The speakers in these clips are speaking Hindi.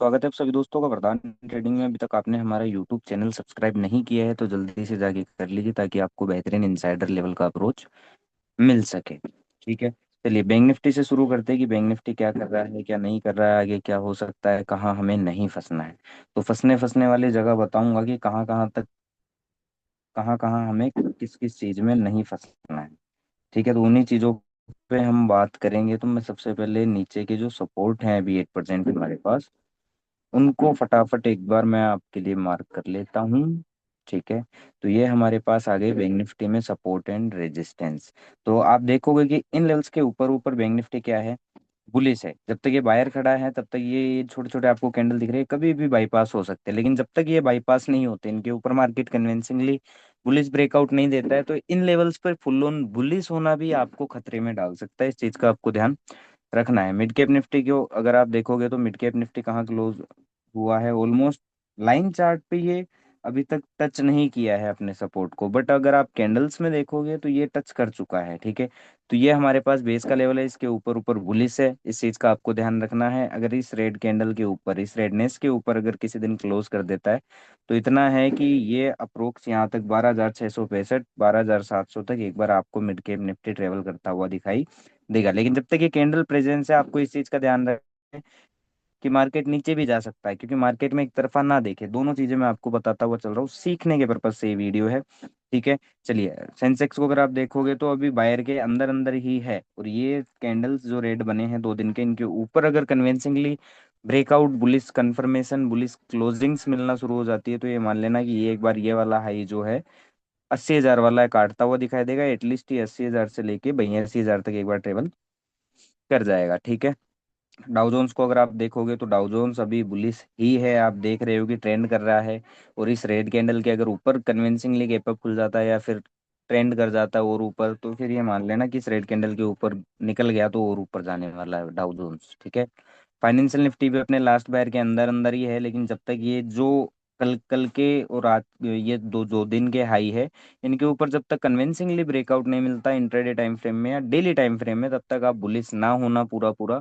स्वागत है आप सभी दोस्तों का प्रधान ट्रेडिंग में। अभी तक आपने हमारा यूट्यूब चैनल सब्सक्राइब नहीं किया है तो जल्दी से जाके कर लीजिए ताकि आपको बेहतरीन इनसाइडर लेवल का अप्रोच मिल सके। ठीक है, चलिए बैंक निफ्टी से शुरू करते हैं कि बैंक निफ्टी क्या कर रहा है, क्या नहीं कर रहा है, आगे क्या हो सकता है, कहाँ हमें नहीं फंसना है। तो फंसने फंसने वाली जगह बताऊंगा कि कहाँ कहाँ तक, कहाँ कहाँ हमें किस किस चीज़ में नहीं फंसना है। ठीक है, तो उन्हीं चीज़ों पे हम बात करेंगे। तो मैं सबसे पहले नीचे के जो सपोर्ट हैं अभी 8% हमारे पास, उनको फटाफट एक बार मैं आपके लिए मार्क कर लेता हूँ। ठीक है, तो ये हमारे पास आ गए बैंक निफ्टी में सपोर्ट एंड रेजिस्टेंस। तो आप देखोगे कि इन लेवल्स के ऊपर ऊपर बैंक निफ्टी क्या है, बुलिश है। जब तक ये बायर खड़ा है तब तक ये छोटे छोटे आपको कैंडल दिख रहे हैं, कभी भी बाईपास हो सकते हैं। लेकिन जब तक ये बाईपास नहीं होते, इनके ऊपर मार्केट कन्विंसिंगली बुलिश ब्रेकआउट नहीं देता है, तो इन लेवल्स पर फुल ऑन बुलिश होना भी आपको खतरे में डाल सकता है। इस चीज का आपको ध्यान रखना है। मिड कैप निफ्टी को अगर आप देखोगे तो मिड कैप निफ्टी कहाँ क्लोज हुआ है, ऑलमोस्ट लाइन चार्ट पे ये अभी तक टच नहीं किया है अपने सपोर्ट को, बट अगर आप कैंडल्स में देखोगे तो ये टच कर चुका है। ठीक है, तो ये हमारे पास बेस का लेवल है, इसके ऊपर ऊपर बुलिश है। इस चीज का आपको ध्यान रखना है। अगर इस रेड कैंडल के ऊपर, इस रेडनेस के ऊपर अगर किसी दिन क्लोज कर देता है तो इतना है कि ये अप्रोक्स यहाँ तक 12,665 12,700 तक एक बार आपको मिड कैप निफ्टी ट्रेवल करता हुआ दिखाई देगा। लेकिन जब तक ये कैंडल प्रेजेंस है, आपको इस चीज का ध्यान रखें कि मार्केट नीचे भी जा सकता है, क्योंकि मार्केट में एक तरफा ना देखे। दोनों चीजें मैं आपको बताता हुआ चल रहा हूँ, सीखने के पर्पज से ये वीडियो है। ठीक है, चलिए सेंसेक्स को अगर आप देखोगे तो अभी बायर के अंदर अंदर ही है, और ये कैंडल्स जो रेड बने हैं 2 दिन के, इनके ऊपर अगर convincingly breakout bullish confirmation bullish closings मिलना शुरू हो जाती है तो ये मान लेना कि ये एक बार ये वाला हाई जो है 80,000 वाला है, काटता हुआ दिखाई देगा। एटलीस्ट ये 80,000 से लेके 82,000 तक एक बार ट्रेवल कर जाएगा। ठीक है, डाउ जोन्स को अगर आप देखोगे तो डाउ जोन्स अभी बुलिश ही है, आप देख रहे हो कि ट्रेंड कर रहा है। और इस रेड कैंडल के अगर ऊपर कन्विंसिंगली गैप अप खुल जाता है या फिर ट्रेंड कर जाता है और ऊपर, तो फिर ये मान लेना कि इस रेड कैंडल के ऊपर निकल गया तो और ऊपर जाने वाला है डाउ जोन्स। ठीक है, फाइनेंशियल निफ्टी भी अपने लास्ट बायर के अंदर अंदर ही है, लेकिन जब तक ये जो कल कल के और आज ये दो दो दिन के हाई है, इनके ऊपर जब तक कन्विंसिंगली ब्रेकआउट नहीं मिलता इंट्राडे टाइम फ्रेम में या डेली टाइम फ्रेम में, तब तक आप बुलिश ना होना पूरा पूरा।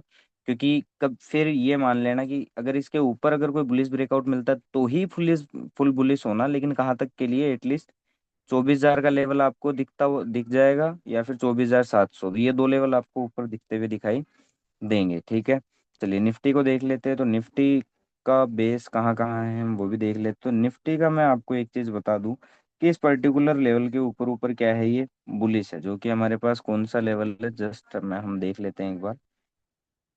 क्योंकि कब फिर ये मान लेना कि अगर इसके ऊपर अगर कोई बुलिश ब्रेकआउट मिलता है तो ही फुल बुलिश होना। लेकिन कहाँ तक के लिए, एटलीस्ट 24,000 का लेवल आपको दिख जाएगा, या फिर 24,700, ये दो लेवल आपको ऊपर दिखते हुए दिखाई देंगे। ठीक है, चलिए निफ्टी को देख लेते हैं। तो निफ्टी का बेस कहाँ कहाँ है हम वो भी देख लेते हैं। तो निफ्टी का मैं आपको एक चीज बता दूं कि इस पर्टिकुलर लेवल के ऊपर ऊपर क्या है, ये बुलिश है। जो कि हमारे पास कौन सा लेवल है, जस्ट मैं हम देख लेते हैं एक बार।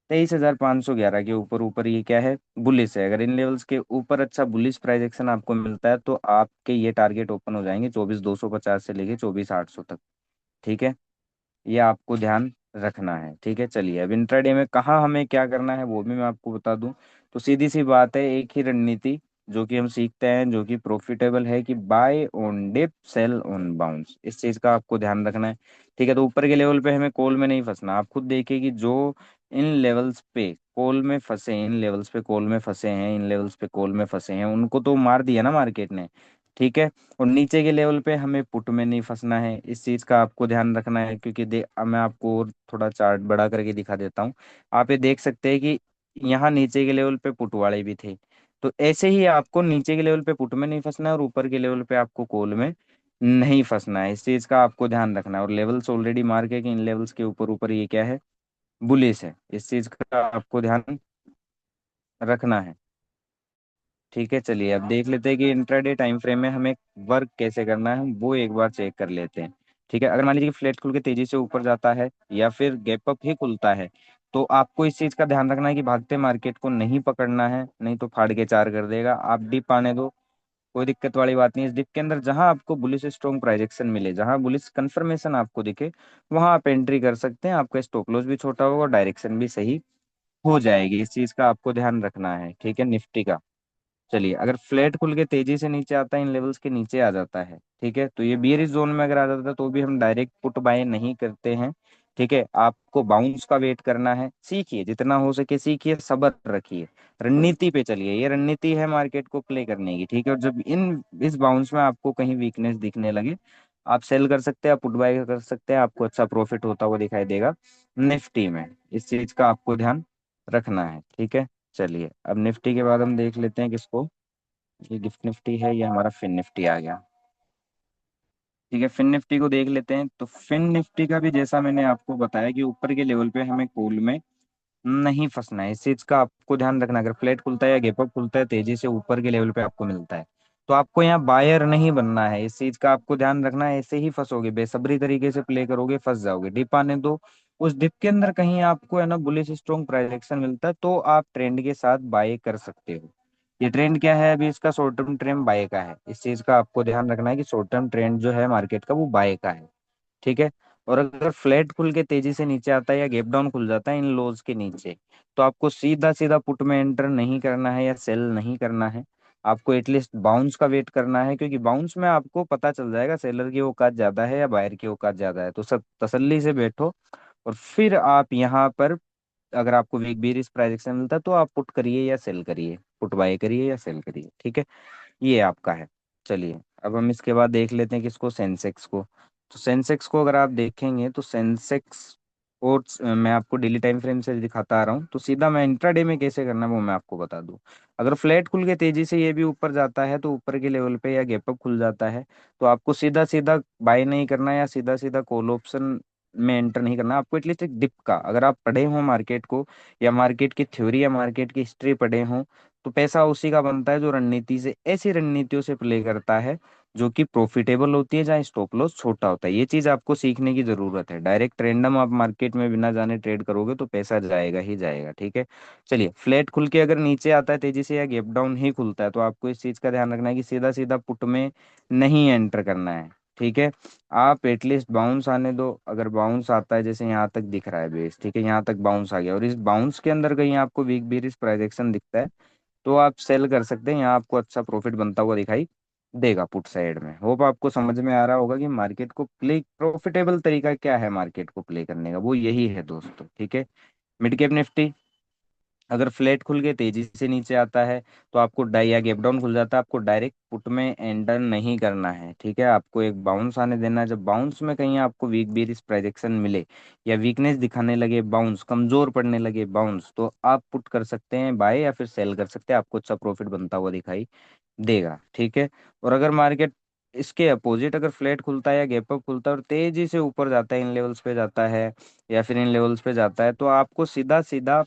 23,511 के ऊपर ऊपर ये क्या है, बुलिश है। अगर इन लेवल्स के ऊपर अच्छा बुलिश प्राइस एक्शन आपको मिलता है तो आपके ये टारगेट ओपन हो जाएंगे 24,250 से लेके 24,800 तक। ठीक है, ये आपको ध्यान रखना है। ठीक है, चलिए अब इंट्राडे में कहाँ हमें क्या करना है वो भी मैं आपको बता दूं। तो सीधी सी बात है, एक ही रणनीति जो कि हम सीखते हैं, जो कि प्रॉफिटेबल है, कि buy on dip sell on bounce. इस चीज का आपको ध्यान रखना है। ठीक है, तो ऊपर के लेवल पे हमें कॉल में नहीं फंसना। आप खुद देखिए कि जो इन लेवल्स पे कॉल में फंसे हैं, इन लेवल्स पे कॉल में फंसे हैं, इन लेवल्स पे कॉल में फंसे हैं, उनको तो मार दिया ना मार्केट ने। ठीक है, और नीचे के लेवल पे हमें पुट में नहीं फंसना है। इस चीज का आपको ध्यान रखना है, क्योंकि अब मैं आपको और थोड़ा चार्ट बड़ा करके दिखा देता हूँ। आप ये देख सकते हैं कि यहाँ नीचे के लेवल पे पुट वाले भी थे। तो ऐसे ही आपको नीचे के लेवल पे पुट में नहीं फंसना है और ऊपर के लेवल पे आपको कॉल में नहीं फंसना है। इस चीज का आपको ध्यान रखना है। और लेवल्स ऑलरेडी मार्क है कि इन लेवल्स के ऊपर ऊपर ये क्या है, बुलिश है। इस चीज का आपको ध्यान रखना है। ठीक है, चलिए अब देख लेते हैं कि इंट्राडे टाइम फ्रेम में हमें वर्क कैसे करना है, वो एक बार चेक कर लेते हैं। ठीक है, अगर मान लीजिए कि फ्लैट खुल के तेजी से ऊपर जाता है या फिर गैप अप ही खुलता है, तो आपको इस चीज का ध्यान रखना है कि भागते मार्केट को नहीं पकड़ना है, नहीं तो फाड़ के चार कर देगा। आप डिप आने दो, कोई दिक्कत वाली बात नहीं है। इस डिप के अंदर जहां आपको बुलिश स्ट्रॉन्ग प्राइजेक्शन मिले, जहां बुलिश कंफर्मेशन आपको दिखे, वहां आप एंट्री कर सकते हैं। आपका स्टॉप लॉस भी छोटा होगा, डायरेक्शन भी सही हो जाएगी। इस चीज का आपको ध्यान रखना है। ठीक है, निफ्टी का चलिए, अगर फ्लैट खुल के तेजी से नीचे आता है, इन लेवल्स के नीचे आ जाता है, ठीक है, तो ये बियरिश जोन में अगर आ जाता है तो भी हम डायरेक्ट पुट बाय नहीं करते हैं। ठीक है, आपको बाउंस का वेट करना है। सीखिए, जितना हो सके सीखिए, सब्र रखिए, रणनीति पे चलिए। ये रणनीति है मार्केट को प्ले करने की। ठीक है, और जब इन इस बाउंस में आपको कहीं वीकनेस दिखने लगे, आप सेल कर सकते हैं, आप पुट बाय कर सकते हैं, आपको अच्छा प्रॉफिट होता हुआ दिखाई देगा निफ्टी में। इस चीज का आपको ध्यान रखना है। ठीक है, चलिए अब निफ्टी के बाद हम देख लेते हैं किसको। ये गिफ्ट निफ्टी है, ये हमारा फिन निफ्टी आ गया। ठीक है, फिन निफ्टी को देख लेते हैं। तो फिन निफ्टी का भी जैसा मैंने आपको बताया कि ऊपर के लेवल पे हमें कॉल में नहीं फंसना है, इस चीज का आपको ध्यान रखना। अगर फ्लैट खुलता है या गैप अप खुलता है तेजी से ऊपर के लेवल पे आपको मिलता है, तो आपको यहाँ बायर नहीं बनना है, इस चीज का आपको ध्यान रखना है। ऐसे ही फंसोगे, बेसब्री तरीके से प्ले करोगे, फंस जाओगे। डिप आने दो, उस डिप के अंदर कहीं आपको है ना बुलिश स्ट्रॉन्ग प्राइजेक्शन मिलता है, तो आप ट्रेंड के साथ बाय कर सकते हो। ये ट्रेंड क्या है अभी, इसका शॉर्ट टर्म ट्रेंड बाय का है। इस चीज का आपको ध्यान रखना है कि शॉर्ट टर्म ट्रेंड जो है मार्केट का वो बाय का है। ठीक है। और अगर फ्लैट खुल के तेजी से नीचे आता है या गैप डाउन खुल जाता है इन लोज के नीचे, तो आपको सीधा सीधा पुट में एंटर नहीं करना है या सेल नहीं करना है। आपको एटलीस्ट बाउंस का वेट करना है, क्योंकि बाउंस में आपको पता चल जाएगा सेलर की औकात ज्यादा है या बायर की औकात ज्यादा है। तो सब तसल्ली से बैठो, और फिर आप यहाँ पर अगर आपको वीक बेरिस प्राइजेक्शन मिलता है तो आप पुट करिए या सेल करिए, पुट बाय करिए या सेल करिए। ठीक है, ये आपका है। चलिए अब हम इसके बाद देख लेते हैं किसको, सेंसेक्स को। तो सेंसेक्स को अगर आप देखेंगे तो सेंसेक्स, और मैं आपको डेली टाइम फ्रेम से दिखाता आ रहा हूँ, तो सीधा मैं इंट्राडे में कैसे करना है वो मैं आपको बता दूं। अगर फ्लैट खुल के तेजी से ये भी ऊपर जाता है, तो ऊपर के लेवल पे या गैप अप खुल जाता है, तो आपको सीधा सीधा बाय नहीं करना है या सीधा सीधा कॉल ऑप्शन में एंटर नहीं करना। आपको एटलीस्ट एक डिप का, अगर आप पढ़े हो मार्केट को या मार्केट की थ्योरी या मार्केट की हिस्ट्री पढ़े हो, तो पैसा उसी का बनता है जो रणनीति से, ऐसी रणनीतियों से प्ले करता है जो कि प्रॉफिटेबल होती है, जहाँ स्टॉप लॉस छोटा होता है। ये चीज आपको सीखने की जरूरत है। डायरेक्ट रैंडम आप मार्केट में बिना जाने ट्रेड करोगे तो पैसा जाएगा ही जाएगा। ठीक है। चलिए फ्लैट खुल के अगर नीचे आता है तेजी से या गैप डाउन ही खुलता है, तो आपको इस चीज का ध्यान रखना है कि सीधा सीधा पुट में नहीं एंटर करना है। ठीक है, आप एटलीस्ट बाउंस आने दो। अगर बाउंस आता है, जैसे यहाँ तक दिख रहा है बेस, ठीक है, यहाँ तक बाउंस आ गया और इस बाउंस के अंदर कहीं आपको वीक बेरिश प्राइजेक्शन दिखता है, तो आप सेल कर सकते हैं। यहाँ आपको अच्छा प्रॉफिट बनता हुआ दिखाई देगा पुट साइड में। होप आपको समझ में आ रहा होगा कि मार्केट को प्ले, प्रॉफिटेबल तरीका क्या है मार्केट को प्ले करने का, वो यही है दोस्तों। ठीक है। मिड कैप निफ्टी अगर फ्लैट खुल के तेजी से नीचे आता है, तो आपको डाई या गैप डाउन खुल जाता है, आपको डायरेक्ट पुट में एंटर नहीं करना है। ठीक है, आपको एक बाउंस आने देना है। जब बाउंस में कहीं आपको वीक बेरिश प्राइजेक्शन मिले या वीकनेस दिखाने लगे, बाउंस कमजोर पड़ने लगे बाउंस, तो आप पुट कर सकते हैं बाय या फिर सेल कर सकते हैं, आपको अच्छा प्रॉफिट बनता हुआ दिखाई देगा। ठीक है। और अगर मार्केट इसके अपोजिट, अगर फ्लैट खुलता है या गैप अप खुलता है और तेजी से ऊपर जाता है, इन लेवल्स पे जाता है या फिर इन लेवल्स पे जाता है, तो आपको सीधा सीधा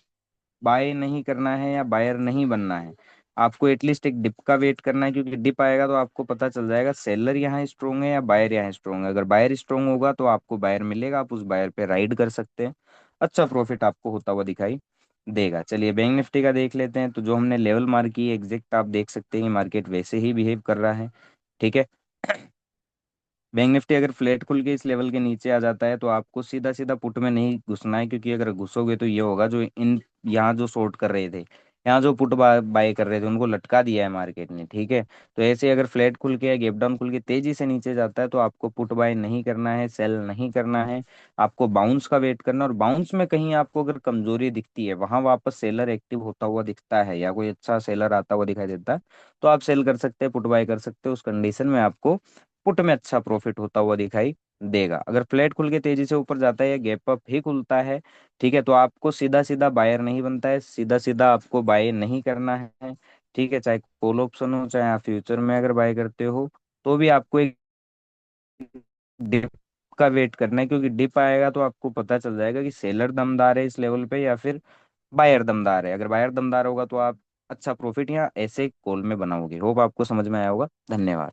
बाय नहीं करना है या बायर नहीं बनना है। आपको एटलीस्ट एक डिप का वेट करना है, क्योंकि डिप आएगा तो आपको पता चल जाएगा सेलर यहाँ स्ट्रोंग है या बायर यहाँ स्ट्रोंग है। अगर बायर स्ट्रोंग होगा तो आपको बायर मिलेगा, आप उस बायर पे राइड कर सकते हैं, अच्छा प्रॉफिट आपको होता हुआ दिखाई देगा। चलिए बैंक निफ्टी का देख लेते हैं। तो जो हमने लेवल मार्क की एग्जैक्ट आप देख सकते हैं कि मार्केट वैसे ही बिहेव कर रहा है। ठीक है। बैंक निफ्टी अगर फ्लैट खुल के इस लेवल के नीचे आ जाता है, तो आपको सीधा सीधा पुट में नहीं घुसना है, क्योंकि अगर घुसोगे तो ये होगा, जो इन यहाँ जो शॉर्ट कर रहे थे, यहाँ जो पुट बाय कर रहे थे, उनको लटका दिया है मार्केट ने। ठीक है। तो ऐसे अगर फ्लैट खुल के या गैप डाउन खुल के तेजी से नीचे जाता है, तो आपको पुट बाय नहीं करना है, सेल नहीं करना है। आपको बाउंस का वेट करना है, और बाउंस में कहीं आपको अगर कमजोरी दिखती है, वहां वापस सेलर एक्टिव होता हुआ दिखता है या कोई अच्छा सेलर आता हुआ दिखाई देता है, तो आप सेल कर सकते हैं, पुट बाय कर सकते हैं। उस कंडीशन में आपको पुट में अच्छा प्रॉफिट होता हुआ दिखाई देगा। अगर फ्लैट खुल के तेजी से ऊपर जाता है या गैप अप ही खुलता है, ठीक है, तो आपको सीधा सीधा बायर नहीं बनता है, सीधा सीधा आपको बाय नहीं करना है। ठीक है, चाहे कॉल ऑप्शन हो चाहे आप फ्यूचर में अगर बाय करते हो, तो भी आपको एक डिप का वेट करना है, क्योंकि डिप आएगा तो आपको पता चल जाएगा कि सेलर दमदार है इस लेवल पे या फिर बायर दमदार है। अगर बायर दमदार होगा तो आप अच्छा प्रॉफिट या ऐसे कॉल में बनाओगे। होप आपको समझ में आया होगा। धन्यवाद।